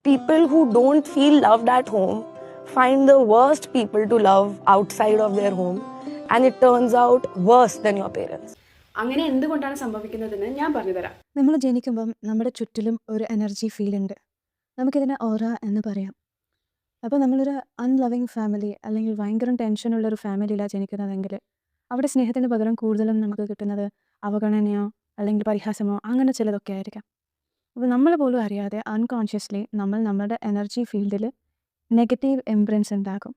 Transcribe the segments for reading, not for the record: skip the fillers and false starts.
People who don't feel loved at home find the worst people to love outside of their home, and it turns out worse than your parents. അങ്ങനെ എന്തുകൊണ്ടാണ് സംഭവിക്കുന്നതെന്ന് ഞാൻ പറഞ്ഞുതരാം. നമ്മൾ ജനിക്കുമ്പം നമ്മുടെ ചുറ്റിലും ഒരു എനർജി ഫീൽ ഉണ്ട്. നമുക്കിതിനെ ഓറ എന്ന് പറയാം. അപ്പോൾ നമ്മളൊരു അൺലവിങ് ഫാമിലി അല്ലെങ്കിൽ ഭയങ്കര ടെൻഷനുള്ളൊരു ഫാമിലിയിലാണ് ജനിക്കുന്നതെങ്കിൽ അവിടെ സ്നേഹത്തിന് പകരം കൂടുതലും നമുക്ക് കിട്ടുന്നത് അവഗണനയോ അല്ലെങ്കിൽ പരിഹാസമോ അങ്ങനെ ചിലതൊക്കെ ആയിരിക്കാം. അപ്പോൾ നമ്മൾ പോലും അറിയാതെ അൺകോൺഷ്യസ്ലി നമ്മൾ നമ്മുടെ എനർജി ഫീൽഡിൽ നെഗറ്റീവ് ഇംപ്രിൻസ് ഉണ്ടാക്കും.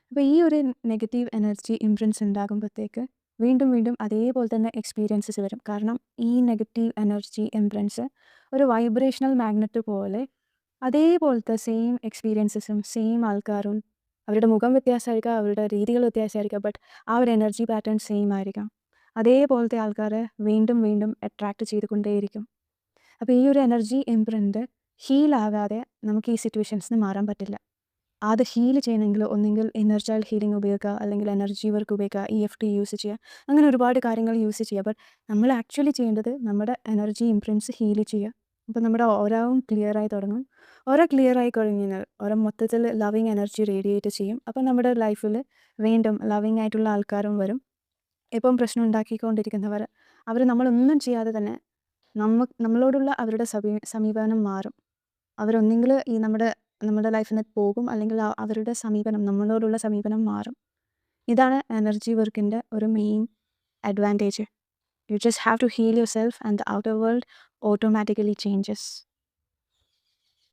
അപ്പോൾ ഈ ഒരു നെഗറ്റീവ് എനർജി ഇംപ്രിൻസ് ഉണ്ടാകുമ്പോഴത്തേക്ക് വീണ്ടും വീണ്ടും അതേപോലെ തന്നെ എക്സ്പീരിയൻസസ് വരും. കാരണം ഈ നെഗറ്റീവ് എനർജി ഇംപ്രിൻസ് ഒരു വൈബ്രേഷണൽ മാഗ്നറ്റ് പോലെ അതേപോലത്തെ സെയിം എക്സ്പീരിയൻസസും സെയിം ആൾക്കാരും അവരുടെ മുഖം വ്യത്യാസമായിരിക്കാം, അവരുടെ രീതികൾ വ്യത്യാസമായിരിക്കാം, ബട്ട് ആ ഒരു എനർജി പാറ്റേൺ സെയിം ആയിരിക്കാം. അതേപോലത്തെ ആൾക്കാരെ വീണ്ടും വീണ്ടും അട്രാക്റ്റ് ചെയ്തുകൊണ്ടേയിരിക്കും. അപ്പോൾ ഈ ഒരു എനർജി ഇംപ്രിൻ്റ് ഹീലാകാതെ നമുക്ക് ഈ സിറ്റുവേഷൻസിന് മാറാൻ പറ്റില്ല. അത് ഹീൽ ചെയ്യണമെങ്കിൽ ഒന്നെങ്കിൽ ഇന്നർ ചൈൽഡ് ഹീലിംഗ് ഉപയോഗിക്കുക, അല്ലെങ്കിൽ എനർജി വർക്ക് ഉപയോഗിക്കുക, EFT യൂസ് ചെയ്യുക, അങ്ങനെ ഒരുപാട് കാര്യങ്ങൾ യൂസ് ചെയ്യുക. ബട്ട് നമ്മൾ ആക്ച്വലി ചെയ്യേണ്ടത് നമ്മുടെ എനർജി ഇംപ്രിൻസ് ഹീൽ ചെയ്യുക. അപ്പോൾ നമ്മുടെ ഓരവും ക്ലിയറായി തുടങ്ങും. ഓരോ ക്ലിയറായി കഴിഞ്ഞാൽ ഓരോ മൊത്തത്തിൽ ലവിങ് എനർജി റേഡിയേറ്റ് ചെയ്യും. അപ്പോൾ നമ്മുടെ ലൈഫിൽ വീണ്ടും ലവിങ് ആയിട്ടുള്ള ആൾക്കാരും വരും. ഇപ്പം പ്രശ്നം ഉണ്ടാക്കിക്കൊണ്ടിരിക്കുന്നവർ അവർ നമ്മളൊന്നും ചെയ്യാതെ തന്നെ നമ്മളോടുള്ള അവരുടെ സമീപനം മാറും. അവരൊന്നെങ്കിൽ ഈ നമ്മുടെ ലൈഫിൽ നിന്ന് പോകും, അല്ലെങ്കിൽ അവരുടെ സമീപനം നമ്മളോടുള്ള സമീപനം മാറും. ഇതാണ് എനർജി വർക്കിൻ്റെ ഒരു main advantage. You just have to heal your self and the outer world automatically changes.